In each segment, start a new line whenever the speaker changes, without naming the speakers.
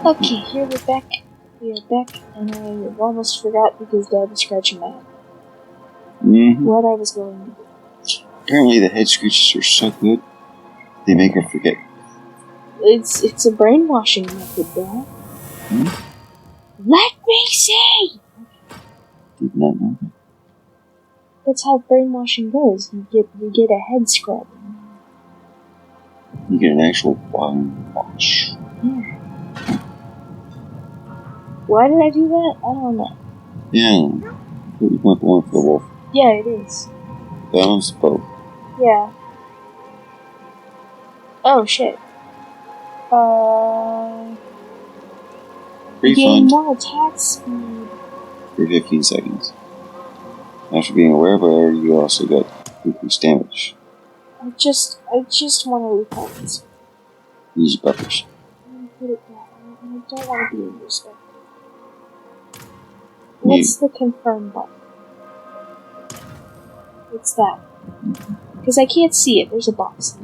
Okay, here we're back. We are back, and I almost forgot because Dad was scratching my head.
Mm-hmm.
What I was going to do.
Apparently the head scratches are so good, they make her forget.
It's a brainwashing method, Dad. Let me see!
Did not know that.
That's how brainwashing goes. You get a head scrub.
You get an actual brainwash.
Yeah. Why did I do that? I don't know.
Yeah. You went one for the wolf.
Yeah, it is.
Balance both.
Yeah. Oh, shit. Gain
Refund
more attack speed.
for 15 seconds. After being aware of error, you also get increased damage.
I just want to refund.
Use buffers.
I'm gonna put it that way, and I don't want to be disrespectful. What's the confirm button? What's that? Because I can't see it. There's a box.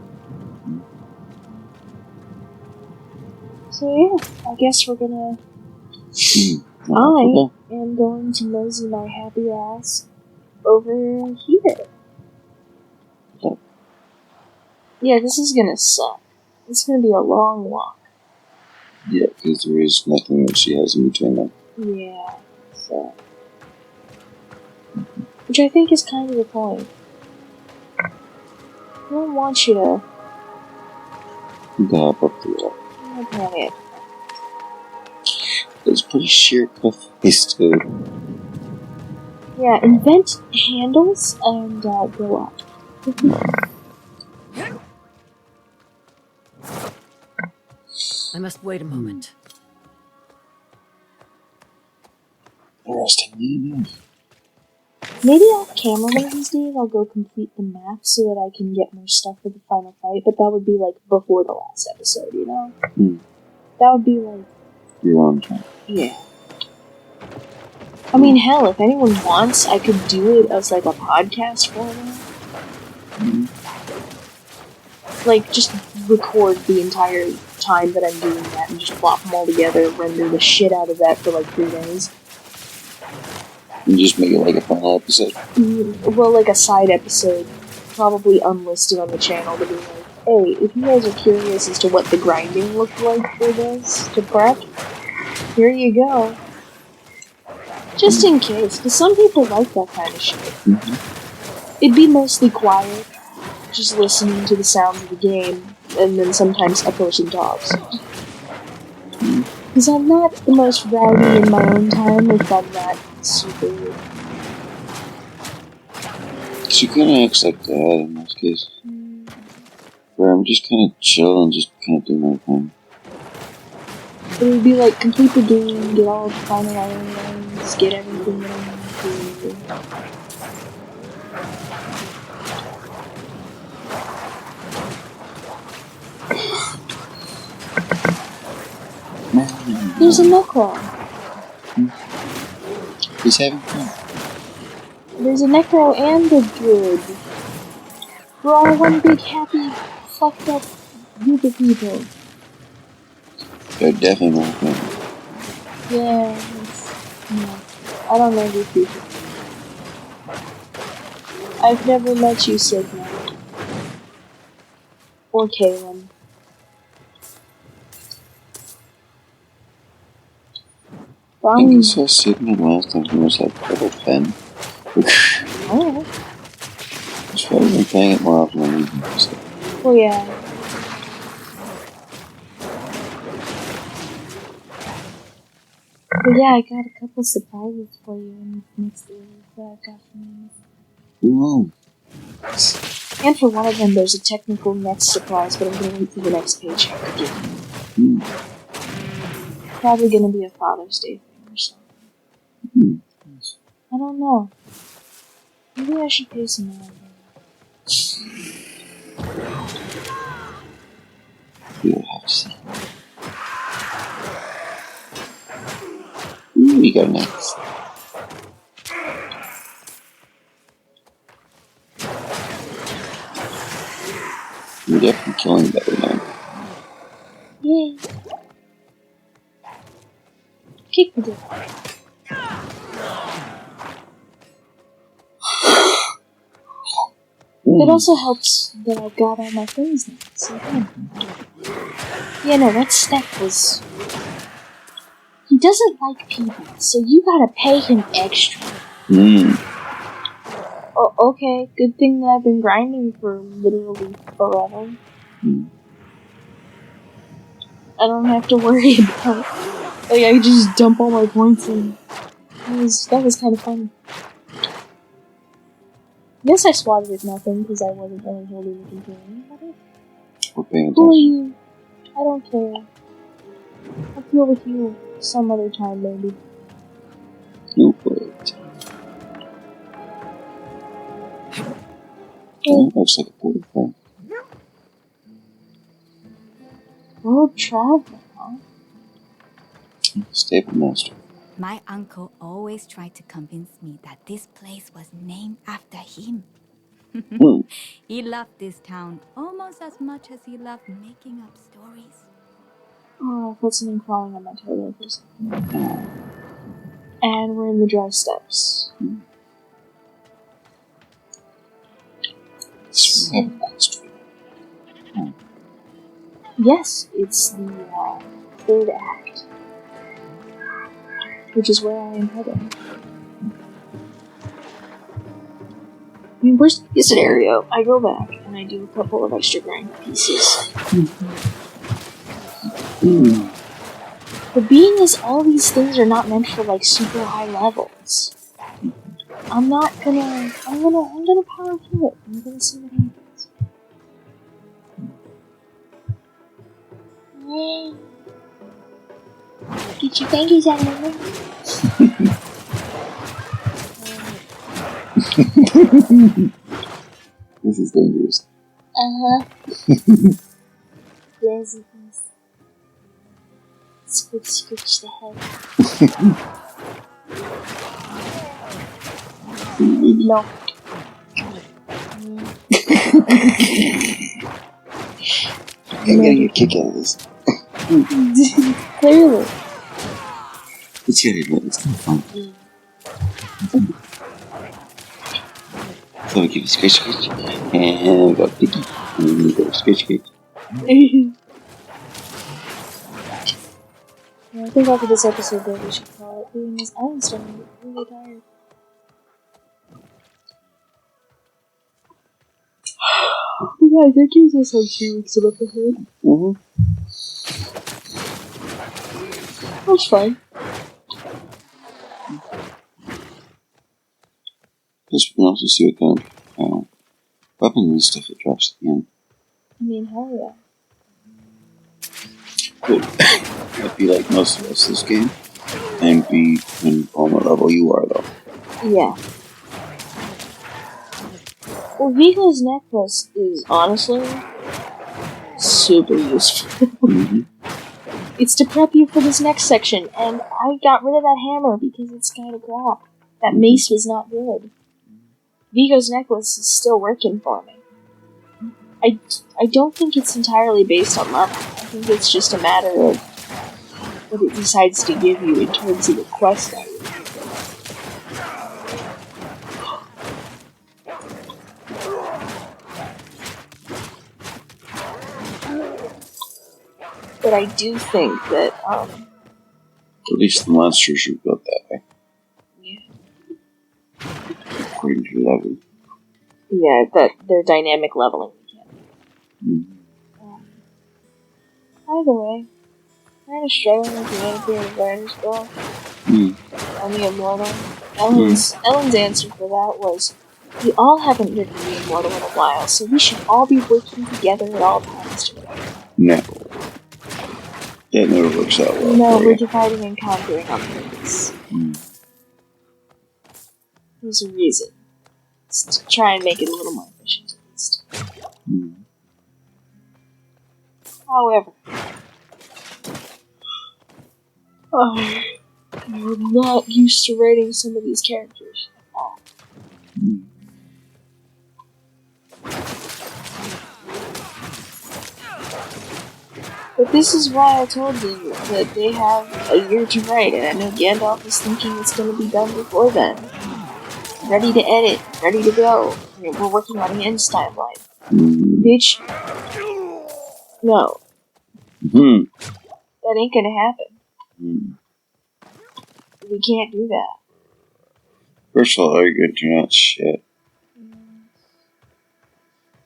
So yeah, I guess we're gonna... I am going to mosey my happy ass over here.
Oh.
Yeah, this is gonna suck. It's gonna be a long walk.
Yeah, because there is nothing that she has in between them.
Yeah, so... Which I think is kind of the point. I don't want you to...
Hop up to that.
Okay.
It's pretty sheer cliff face too.
Yeah, invent handles and go up.
I must wait a moment.
Interesting.
Maybe off camera one of these days I'll go complete the map so that I can get more stuff for the final fight, but that would be like before the last episode, you know? That would be like...
Your own time.
Yeah. I mean, hell, if anyone wants, I could do it as like a podcast format. Like, just record the entire time that I'm doing that and just plop them all together and render the shit out of that for like 3 days.
And just make it like a final episode.
Well, like a side episode, probably unlisted on the channel to be like, hey, if you guys are curious as to what the grinding looked like for this, to prep, here you go. Just in case, because some people like that kind of shit. It'd be mostly quiet, just listening to the sounds of the game, and then sometimes a person talks. Because I'm not the most rowdy in my own time if I'm not super...
She kind of acts like that in most cases. Where I'm just kind of chill and just kind of doing my thing.
It would be like, complete the game, get all the final items, get everything that I need to. There's a Necro.
He's having fun.
There's a Necro and a Druid. We're all one big, happy, fucked up group of people.
They're definitely more fun.
Yeah, no. I don't know these people. I've never met you, Sigma. Or Kaylin.
I think you saw Sigma last time he was like double pen.
Alright.
He's probably been playing it more often than we do. So.
Well, yeah. But yeah, I got a couple surprises for you in the next days that I got from you.
Ooh.
And for one of them, there's a technical next surprise, but I'm gonna wait for the next paycheck to give you. Probably gonna be a Father's Day thing or something. I don't know. Maybe I should pay some money.
We'll have to see. Ooh, we got next. You're definitely killing better now.
Yay. Kick the devil. It also helps that I've got all my things now, so yeah, no, that step was... He doesn't like people, so you gotta pay him extra. Oh, okay, good thing that I've been grinding for literally forever. I don't have to worry about... Like, I just dump all my points in. That was kind of funny. I guess I swatted with nothing because I wasn't really holding the container. Who are you? I don't care. I'll deal with you some other time, maybe.
Looks like a portal thing.
World travel, huh?
Stable master.
My uncle always tried to convince me that this place was named after him. He loved this town almost as much as he loved making up stories.
Oh, I felt something crawling on my toe there for a second. And we're in the dry steps. Yes, it's the third act, which is where I am heading. I mean, worst case scenario, I go back and I do a couple of extra grind pieces. The being is all these things are not meant for like super high levels. I'm gonna power through it. I'm gonna see what happens. Yay! Get your fingers out of my way.
This is dangerous.
There's this. Scritch the head. No.
I'm getting a kick out of this.
Clearly.
It's good, it's kind of fun. So we give you scratch, and we go picky, and we go scratch.
Yeah, I think after this episode, though, we should call it. Being as I'm starting to get really tired. Yeah, I think he's just like 2 weeks of episode. That's fine.
Plus, we can also see what kind of weapons and stuff it drops at the end.
I mean, hell yeah.
Could might be like most of us this game, and be on what level you are, though.
Yeah. Well, Vigo's necklace is honestly super useful. It's to prep you for this next section, and I got rid of that hammer because it's kind of crap. That mace was not good. Vigo's necklace is still working for me. I don't think it's entirely based on level. I think it's just a matter of what it decides to give you in terms of the quest I would do. But I do think that,
At least the monsters are built that way.
Yeah.
According to your level.
Yeah, that they're dynamic leveling mechanics. Either way, I'm kind of struggling with the Antiquated Advantage though. On the Immortal. Ellen's answer for that was, we all haven't ridden the Immortal in a while, so we should all be working together at all times together.
No. That never works out well.
No, we're dividing and conquering on purpose. There's a reason. It's to try and make it a little more efficient, at least. However, I'm not used to writing some of these characters at all. But this is why I told you that they have a year to write, and I know Gandalf is thinking it's going to be done before then. Ready to edit, ready to go. We're working on Ian's timeline. Bitch. No. That ain't gonna happen. We can't do that.
First of all, are you going to turn out shit?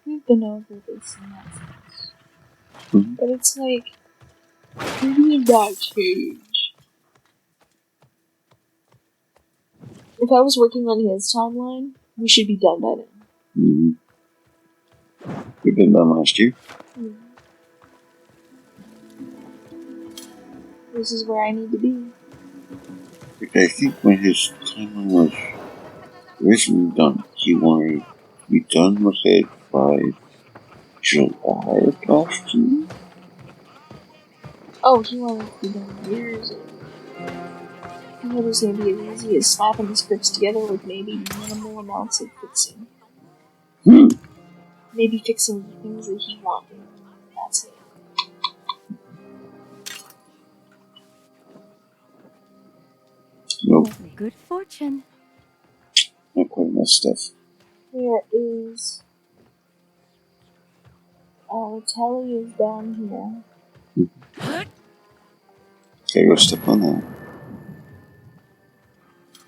We've been over this and that. But it's like, we need that change. If I was working on his timeline, we should be done by then.
We've been done last year.
This is where I need to be.
I think when his timeline was originally done, he wanted to be done with it by July of last year.
Oh, he wanted to be done years ago. He thought it was going to be as easy as slapping the scripts together with maybe minimal amounts of fixing. Maybe fixing the things that he wanted. That's it.
Nope.
Good fortune.
Not quite enough stuff.
There is... Telly is down here.
Okay, go step on that.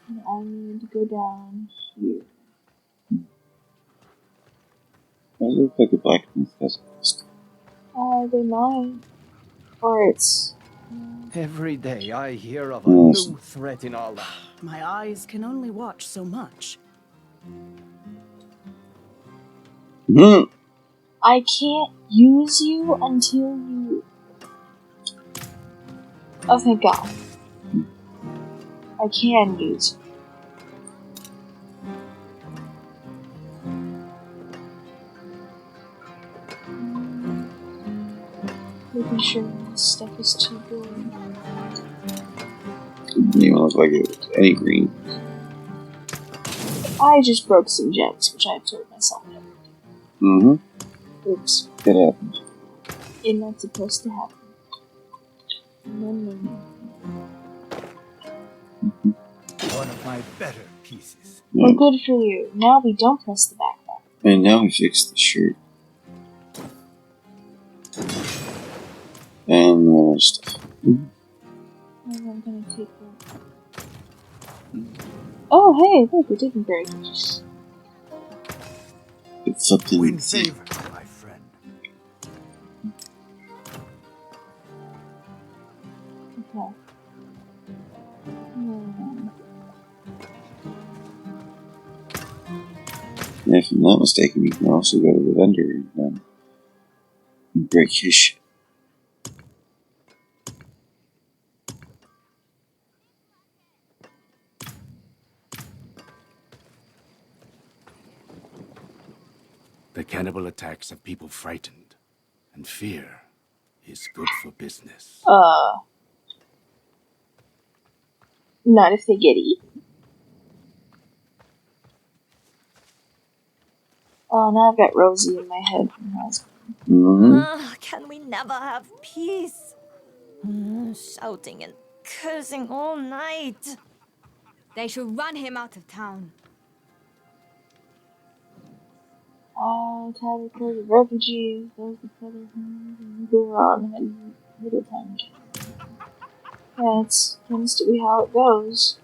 And I need to go down here.
That looks like a blacksmith has a pistol.
They might. Or it's...
Every day I hear of a new threat in all that.
My eyes can only watch so much.
I can't use you until you... Oh, thank God. I can use you. Making sure this stuff is too good.
It didn't even look like it was any green.
I just broke some gems, which I've told myself never to do. Oops.
It happens.
It's not supposed to happen. No.
One of my better pieces.
Well, good for you. Now we don't press the back button.
And now we fixed the shirt. And more stuff.
And I'm gonna take that. Oh, hey, look, it didn't break.
It's something.
Win favor, my friend.
Okay.
And if I'm not mistaken, you can also go to the vendor and break his shit.
The cannibal attacks have people frightened, and fear is good for business.
Not if they get eaten. Oh, now I've got Rosie in my head from husband.
Can we never have peace? Shouting and cursing all night.
They should run him out of town.
Tyler kills the refugees, those the feather go on and little time. Yeah, it tends to be how it goes.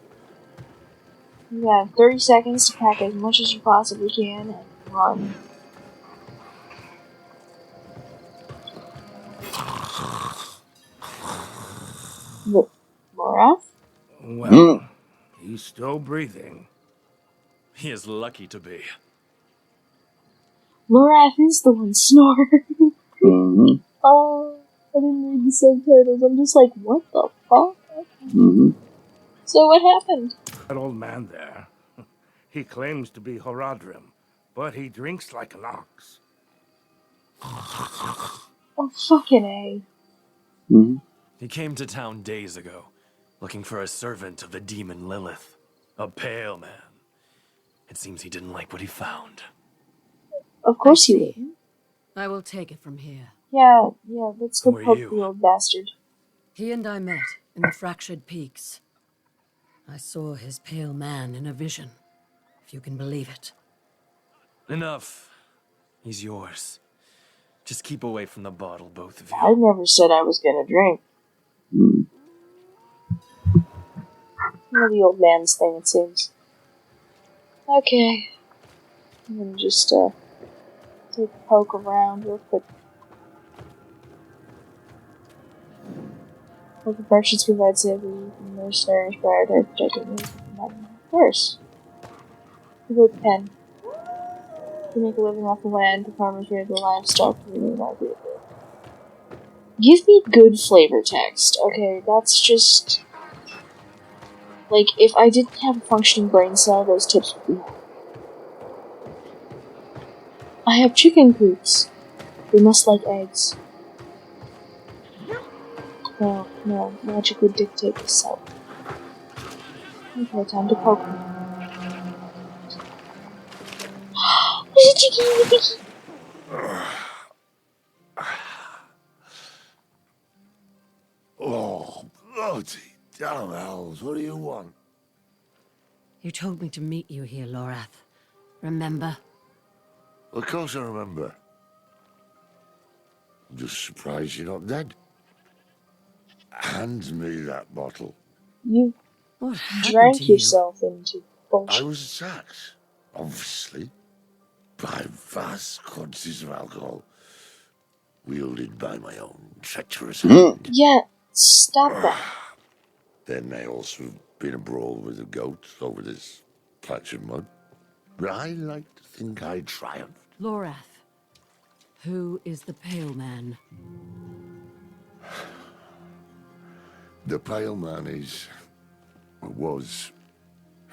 You have 30 seconds to pack as much as you possibly can and run. Lorath?
Well, he's still breathing.
He is lucky to be.
Lorath is the one snoring. Oh, I didn't read the subtitles. I'm just like, what the fuck? So what happened?
That old man there, he claims to be Horadrim, but he drinks like an ox.
Oh, fucking A.
He came to town days ago, looking for a servant of the demon Lilith. A pale man. It seems he didn't like what he found.
Of course you would.
I will take it from here.
Yeah, let's go
Who are
poke
you?
the old bastard.
He and I met in the Fractured Peaks. I saw his pale man in a vision, if you can believe it.
Enough. He's yours. Just keep away from the bottle, both of you.
I never said I was gonna drink.
Hmm.
The old man's thing, it seems. Okay. I'm gonna just, take a poke around real quick. Local merchants provide safety from mercenaries prior to protecting me from money. Of course. People with pen. To make a living off the land, the farmers raise the livestock for the livelihood. Give me good flavor text. Okay, that's just... Like, if I didn't have a functioning brain cell, those tips would be helpful. I have chicken coops. They must like eggs. No, logic would dictate the cell. Okay, time to poke me. There's a chicken in the cookie!
Oh, bloody damn hells, what do you want?
You told me to meet you here, Lorath. Remember?
Of course I remember. I'm just surprised you're not dead. Hand me that bottle.
You
What happened to
drank
you?
yourself into
I
bullshit.
was attacked, obviously, by vast quantities of alcohol, wielded by my own treacherous hand.
Yeah, stop that.
There may also have been a brawl with a goat over this patch of mud. But I like to think I triumphed.
Lorath. Who is the Pale Man?
The Pale Man is, or was,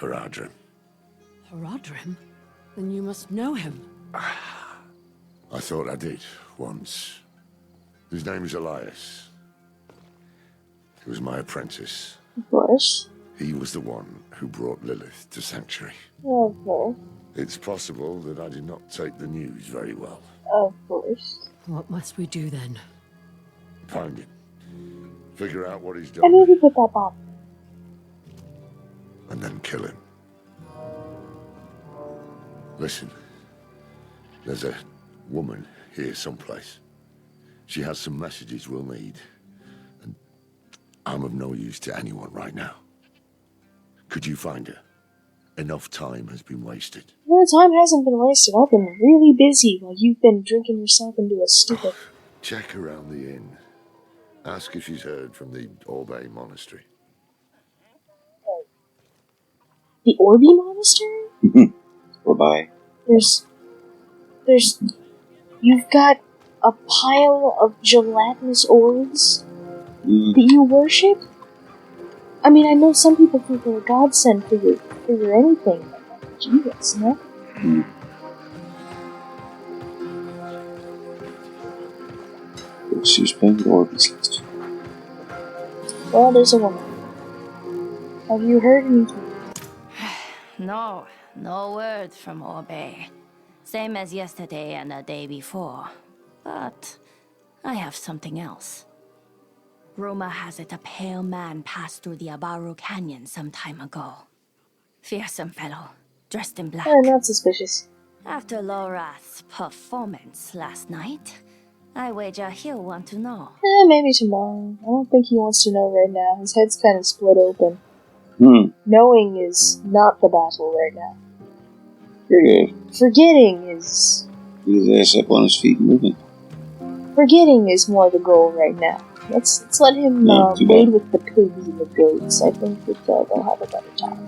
Haradrim.
Haradrim? Then you must know him.
I thought I did, once. His name is Elias. He was my apprentice.
Of course.
He was the one who brought Lilith to Sanctuary.
Of course.
It's possible that I did not take the news very well.
Of course.
What must we do then?
Find him. Figure out what he's
I need
done,
to put that bomb.
and then kill him. Listen. There's a woman here someplace. She has some messages we'll need. And I'm of no use to anyone right now. Could you find her? Enough time has been wasted.
No, time hasn't been wasted. I've been really busy while you've been drinking yourself into a stupor.
Check around the inn. Ask if she's heard from the Orbe Monastery.
The Orbe Monastery?
Or by.
There's... You've got a pile of gelatinous orbs that you worship? I mean, I know some people think they're a godsend for your anything, but Jesus, no?
Suspend orbs.
Well, there's a woman. Have you heard anything?
No word from Orbe. Same as yesterday and the day before. But I have something else. Rumor has it a pale man passed through the Abaru Canyon some time ago. Fearsome fellow, dressed in black.
Not suspicious.
After Lorath's performance last night, I wager he'll want to know.
Maybe tomorrow. I don't think he wants to know right now. His head's kind of split open. Knowing is not the battle right now. Forgetting is...
Get his ass up on his feet and moving.
Forgetting is more the goal right now. Let's let him wade with the pigs and the goats. I think that they'll have a better time.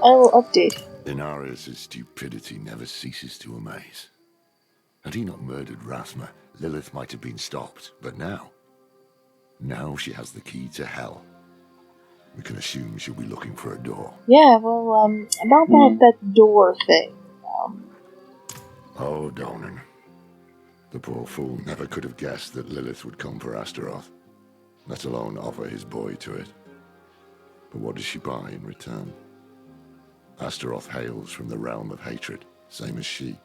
I will update.
Inarius' stupidity never ceases to amaze. Had he not murdered Rathma, Lilith might have been stopped. But now Now she has the key to hell. We can assume she'll be looking for a door.
Yeah, well, about that door thing.
Oh, Donan. The poor fool never could have guessed that Lilith would come for Astaroth, let alone offer his boy to it. But what does she buy in return? Astaroth hails from the realm of hatred. same as she.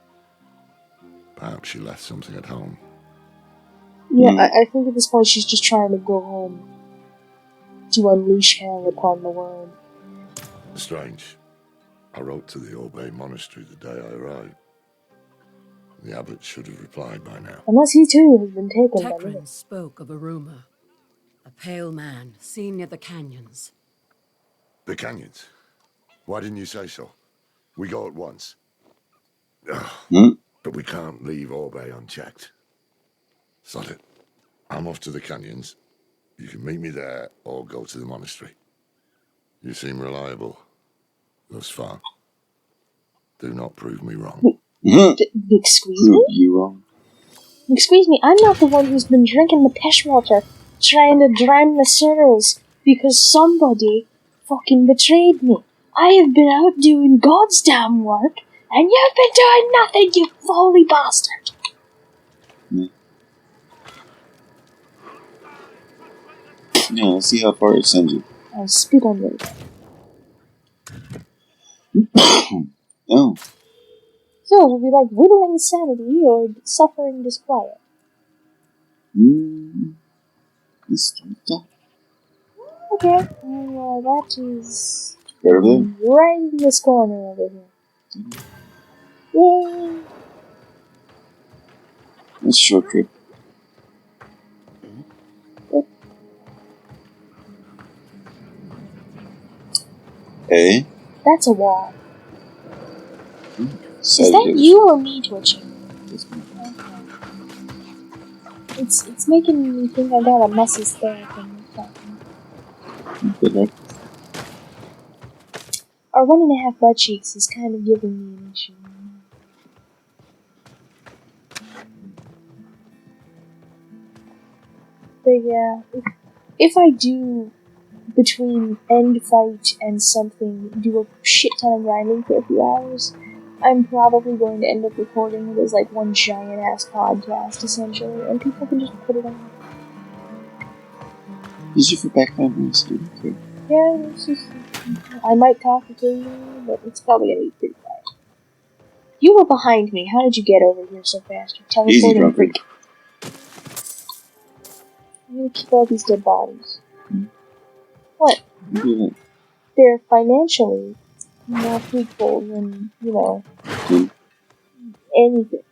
Perhaps she left something at home.
Yeah, I think at this point she's just trying to go home to unleash hell upon the world.
Strange. I wrote to the Orbay Monastery the day I arrived. The abbot should have replied by now.
Unless he too has been taken by me.
Tekrin spoke of a rumor. A pale man seen near the canyons.
The canyons? Why didn't you say so? We go at once. Ugh. But we can't leave Orbay unchecked. Sod it. I'm off to the canyons. You can meet me there or go to the monastery. You seem reliable thus far. Do not prove me wrong.
Excuse me?
You wrong.
Excuse me, I'm not the one who's been drinking the piss water, trying to drown the sorrows, because somebody fucking betrayed me. I have been out doing God's damn work, and you've been doing nothing, you folly bastard!
Yeah, let's see how far it sends you.
I'll spit on you.
Oh.
So, it'll be like whittling sanity or suffering disquiet.
Let's start that.
Okay, well, that is
Better than?
right in this corner over here. Yay!
Let's short trip. Hey?
That's a wall.
Is
that you or me twitching? It's making me think I got a muscle stare from
Okay.
Our 1.5 butt cheeks is kind of giving me an issue. But yeah, if I do, between end fight and something, do a shit ton of grinding for a few hours, I'm probably going to end up recording it as like one giant ass podcast, essentially, and people can just put it on.
Use it for background noise. Okay.
Yeah, it's just, I might talk occasionally, but it's probably gonna be pretty quiet. You were behind me. How did you get over here so fast? You're teleporting freak. I'm gonna keep all these dead bodies. What? They're financially more fruitful than, anything.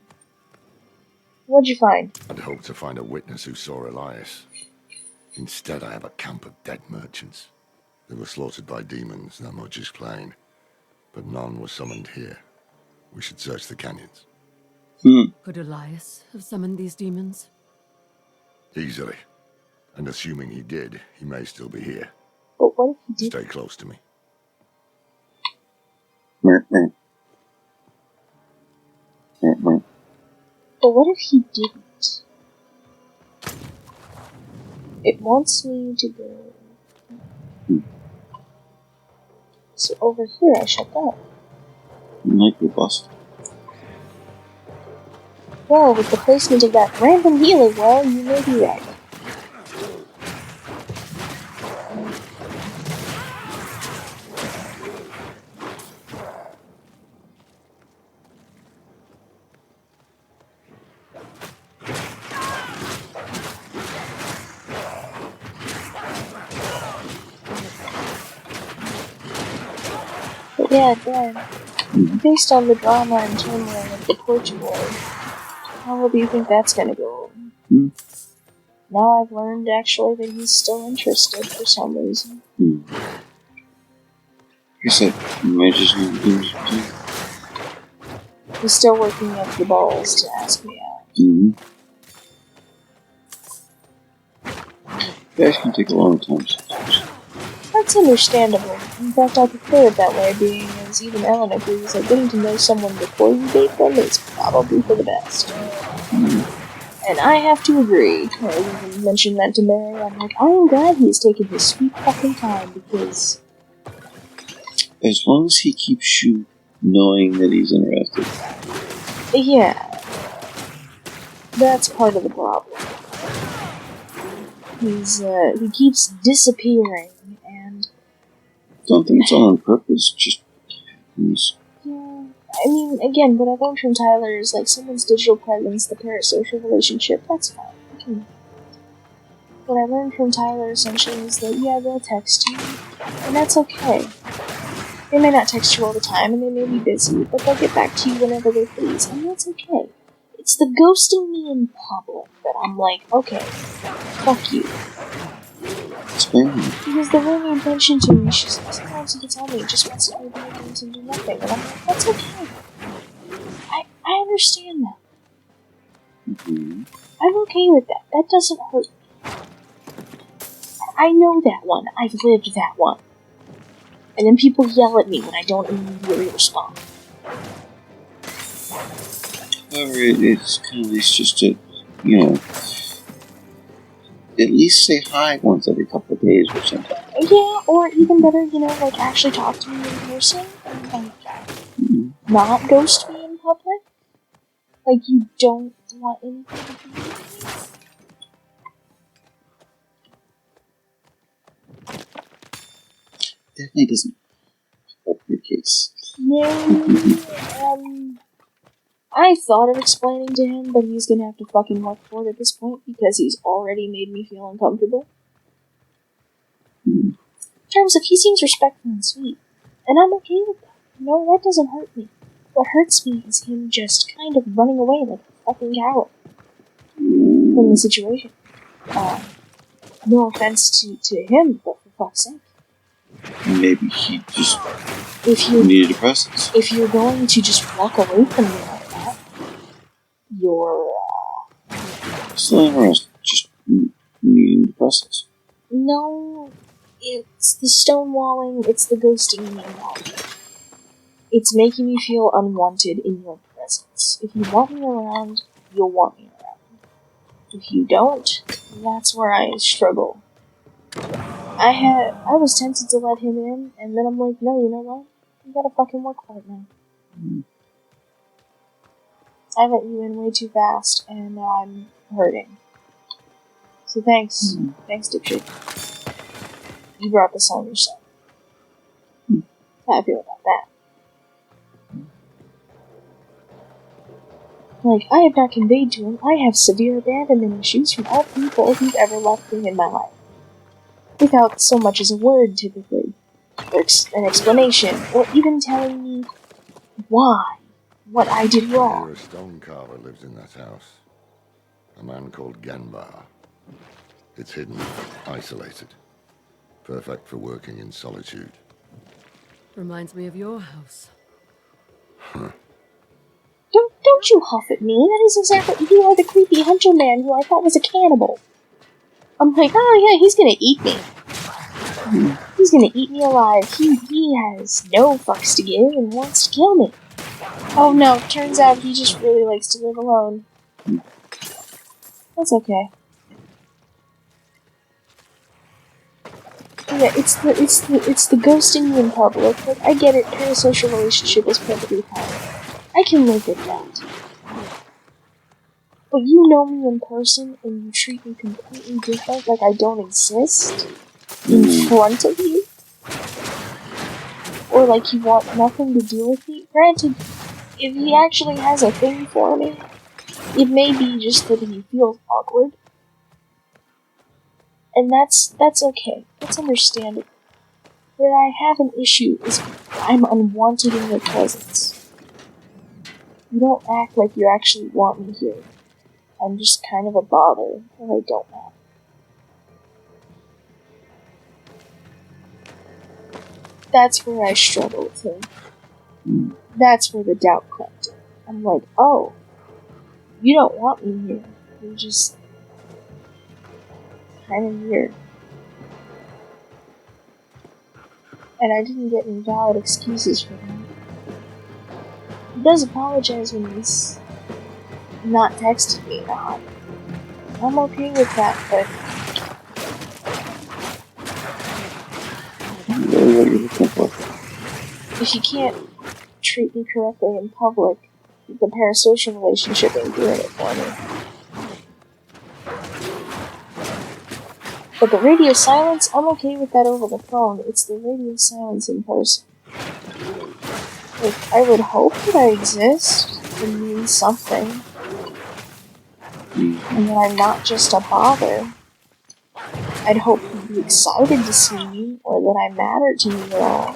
What'd you find?
I'd hoped to find a witness who saw Elias. Instead, I have a camp of dead merchants. They were slaughtered by demons, that much is plain. But none were summoned here. We should search the canyons.
Could Elias have summoned these demons?
Easily. And assuming he did, he may still be here.
But what if he did?
Stay close to me.
But what if he didn't? It wants me to go. So over here I shut down.
You might be bust.
Well, with the placement of that random healing well, you may be right. But yeah, Dan, based on the drama and turmoil of the Torture War, how well do you think that's gonna go? Now I've learned, actually, that he's still interested for some reason.
You said you might just need to do.
He's still working up the balls to ask me out.
Guys can take a long time sometimes.
That's understandable. In fact, I prefer it that way, being as even Ellen agrees that getting to know someone before you date them is probably for the best. And I have to agree. I even mentioned that to Mary. I'm like, I am glad he's taken his sweet fucking time, because...
As long as he keeps you knowing that he's interested.
Yeah. That's part of the problem. He keeps disappearing, and...
Don't think it's all on purpose, just...
Yeah, I mean, again, what I learned from Tyler is, like, someone's digital presence, the parasocial relationship, that's fine. What I learned from Tyler, essentially, is that, yeah, they'll text you, and that's okay. They may not text you all the time, and they may be busy, but they'll get back to you whenever they please, and that's okay. It's the ghosting me in public that I'm like, okay, fuck you. Because the way you mentioned to me, she said, sometimes he can tell me he just wants to play video games and do nothing, and I'm like, that's okay. I understand that.
Mm-hmm.
I'm okay with that. That doesn't hurt me. I know that one. I've lived that one. And then people yell at me when I don't immediately respond.
However, it's kind of nice just to, you know, at least say hi once every couple of days or something.
Yeah, or even better, you know, like actually talk to me in person and like not ghost me in public. Like you don't want anything to do with me.
Definitely doesn't help your case.
No, I thought of explaining to him, but he's gonna have to fucking work for it at this point because he's already made me feel uncomfortable. In terms of, he seems respectful and sweet, and I'm okay with that. No, that doesn't hurt me. What hurts me is him just kind of running away like a fucking coward from the situation. No offense to him, but for fuck's sake.
Maybe he just needed a presence.
If you're going to just walk away from me like that, you're,
still interested, just needing the presence.
No, it's the stonewalling, it's the ghosting me involved. It's making me feel unwanted in your presence. If you want me around, you'll want me around. If you don't, that's where I struggle. I was tempted to let him in, and then I'm like, no, you know what? You gotta fucking work for it now. I let you in way too fast, and now I'm hurting. So thanks. Thanks, dipshit. You brought this on yourself. How I feel about that. Like, I have not conveyed to him I have severe abandonment issues from all people who've ever left me in my life. Without so much as a word, typically. Or an explanation, or even telling me why. What I did wrong.
A stone carver lives in that house. A man called Genbar. It's hidden, isolated. Perfect for working in solitude.
Reminds me of your house.
Don't you huff at me. That is exactly... You are the creepy hunter man who I thought was a cannibal. I'm like, oh yeah, he's gonna eat me. He's gonna eat me alive. He has no fucks to give and wants to kill me. Oh no, turns out he just really likes to live alone. That's okay. Yeah, it's the ghosting you in public. Like, I get it, parasocial relationship is perfectly fine. I can live with that. But you know me in person, and you treat me completely different, like I don't exist, in front of you? Or like you want nothing to do with me? Granted, if he actually has a thing for me, it may be just that he feels awkward. And that's okay. That's understandable. Where I have an issue is I'm unwanted in your presence. You don't act like you actually want me here. I'm just kind of a bother, and I don't matter. That's where I struggle with him. That's where the doubt crept in. I'm like, oh, you don't want me here. You're just kind of weird. And I didn't get any valid excuses for him. He does apologize when he's not texted me now. I'm okay with that, but if you can't treat me correctly in public, the parasocial relationship ain't doing it for me. But the radio silence, I'm okay with that over the phone. It's the radio silence in person. Like, I would hope that I exist. It means something. And that I'm not just a bother. I'd hope you'd be excited to see me, or that I matter to you at all.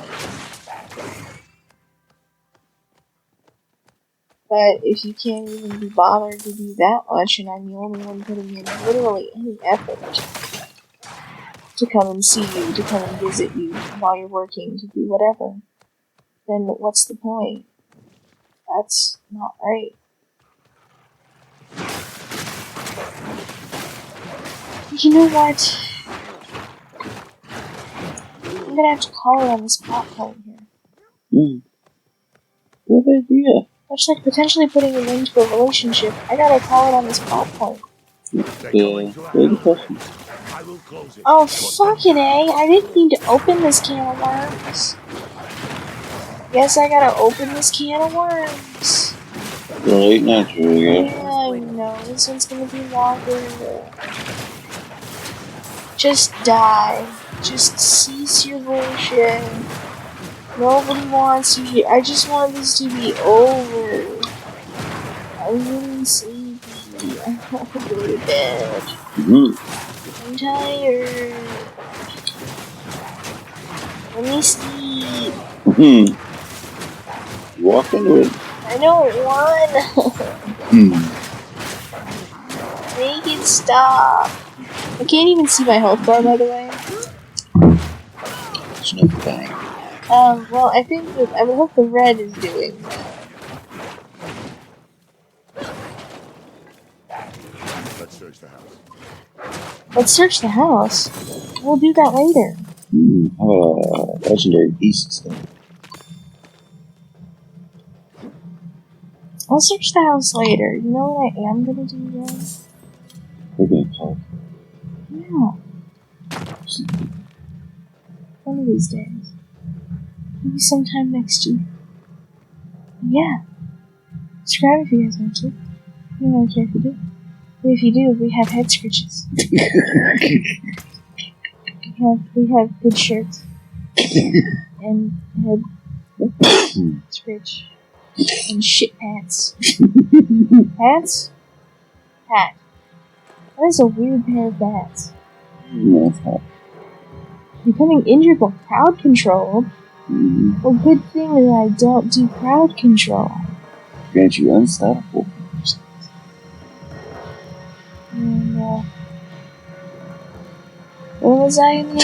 But if you can't even be bothered to do that much, and I'm the only one putting in literally any effort to come and see you, to come and visit you while you're working, to do whatever, then what's the point? That's not right. You know what? I'm gonna have to call it on this plot point here.
Good idea.
Much like potentially putting an end to a relationship, I gotta call it on this plot point.
Good question.
Oh, fucking A! I didn't mean to open this can of worms. Guess I gotta open this can of worms.
Late naturally,
Yeah, I know. This one's gonna be longer. Just die. Just cease your bullshit. Nobody wants you here. I just want this to be over. I'm getting sleepy. I want to go to bed. I'm tired. Let me sleep.
Walk into it.
I don't want. Make it stop. I can't even see my health bar, by the way.
It's no thing.
Well, I think that I would hope the red is doing that.
Let's search the house.
Let's search the house. We'll do that later.
How about a legendary beast thing?
I'll search the house later. You know what I am gonna do then?
We're gonna talk.
Yeah. One of these days. Maybe sometime next year. Yeah. Subscribe if you guys want to. I don't really care if you do. But if you do, we have head scritches. we have good shirts. And head scritch. And shit pants. Pants? Hat. That is a weird pair of bats. Becoming injured while crowd control? Well, good thing that I don't do crowd control.
Grant you unstoppable.
And, what was I in the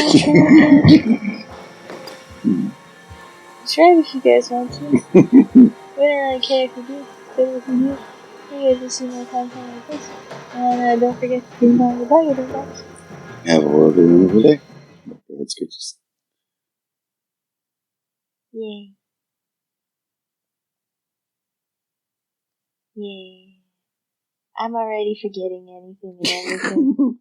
intro? Subscribe if you guys want to. We don't really care if you do. But if you do, you guys will see more content like this. And don't forget to ping on the bell box.
Have a wonderful day. It's good.
Yeah. Yeah. I'm already forgetting anything and everything.